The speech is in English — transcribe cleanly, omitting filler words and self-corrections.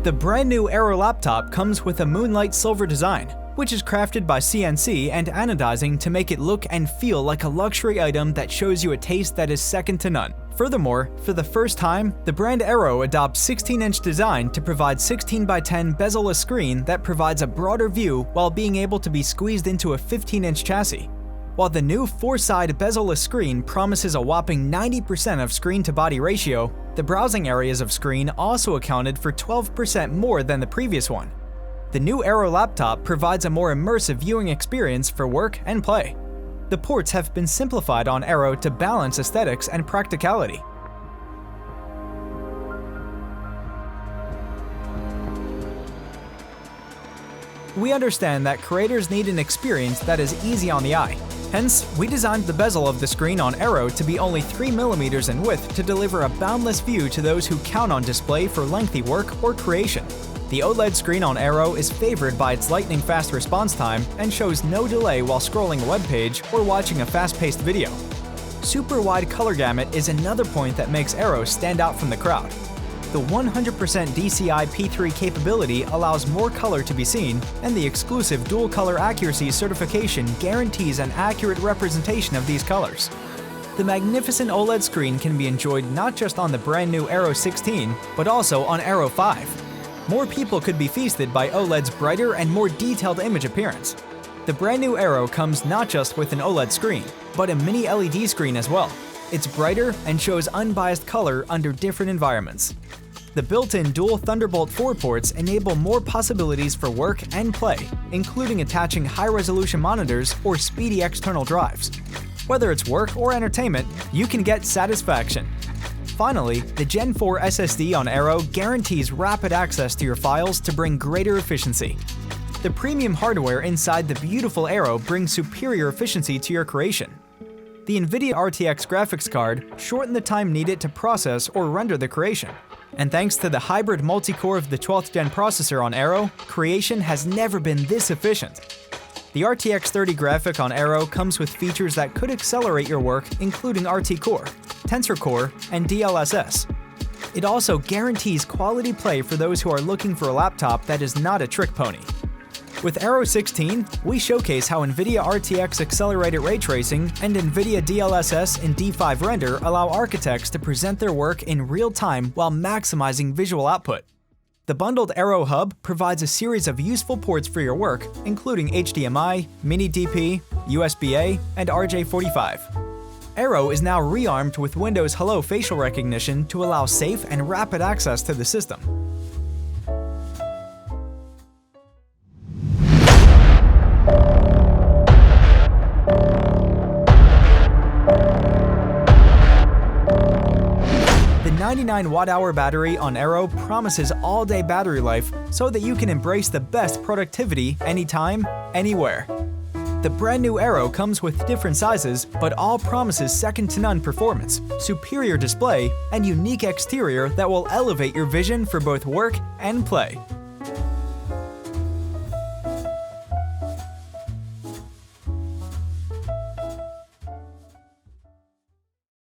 The brand new AERO laptop comes with a moonlight silver design, which is crafted by CNC and anodizing to make it look and feel like a luxury item that shows you a taste that is second to none. Furthermore, for the first time, the brand AERO adopts 16-inch design to provide 16x10 bezel-less screen that provides a broader view while being able to be squeezed into a 15-inch chassis. While the new 4-side bezel-less screen promises a whopping 90% of screen-to-body ratio, the browsing areas of screen also accounted for 12% more than the previous one. The new AERO laptop provides a more immersive viewing experience for work and play. The ports have been simplified on AERO to balance aesthetics and practicality. We understand that creators need an experience that is easy on the eye. Hence, we designed the bezel of the screen on AERO to be only 3mm in width to deliver a boundless view to those who count on display for lengthy work or creation. The OLED screen on AERO is favored by its lightning-fast response time and shows no delay while scrolling a web page or watching a fast-paced video. Super wide color gamut is another point that makes AERO stand out from the crowd. The 100% DCI P3 capability allows more color to be seen, and the exclusive dual color accuracy certification guarantees an accurate representation of these colors. The magnificent OLED screen can be enjoyed not just on the brand new AERO 16, but also on AERO 5. More people could be feasted by OLED's brighter and more detailed image appearance. The brand new AERO comes not just with an OLED screen, but a mini LED screen as well. It's brighter and shows unbiased color under different environments. The built-in dual Thunderbolt 4 ports enable more possibilities for work and play, including attaching high-resolution monitors or speedy external drives. Whether it's work or entertainment, you can get satisfaction. Finally, the Gen 4 SSD on AERO guarantees rapid access to your files to bring greater efficiency. The premium hardware inside the beautiful AERO brings superior efficiency to your creation. The Nvidia RTX Graphics card shortened the time needed to process or render the creation. And thanks to the hybrid multi-core of the 12th gen processor on AERO, creation has never been this efficient. The RTX 30 graphic on AERO comes with features that could accelerate your work, including RT Core, Tensor Core, and DLSS. It also guarantees quality play for those who are looking for a laptop that is not a trick pony. With AERO 16, we showcase how Nvidia RTX accelerated ray tracing and Nvidia DLSS and D5 render allow architects to present their work in real time while maximizing visual output. The bundled AERO Hub provides a series of useful ports for your work, including HDMI, Mini DP, USB-A, and RJ45. AERO is now rearmed with Windows Hello facial recognition to allow safe and rapid access to the system. The 99 watt-hour battery on AERO promises all-day battery life so that you can embrace the best productivity anytime, anywhere. The brand new AERO comes with different sizes, but all promises second-to-none performance, superior display, and unique exterior that will elevate your vision for both work and play.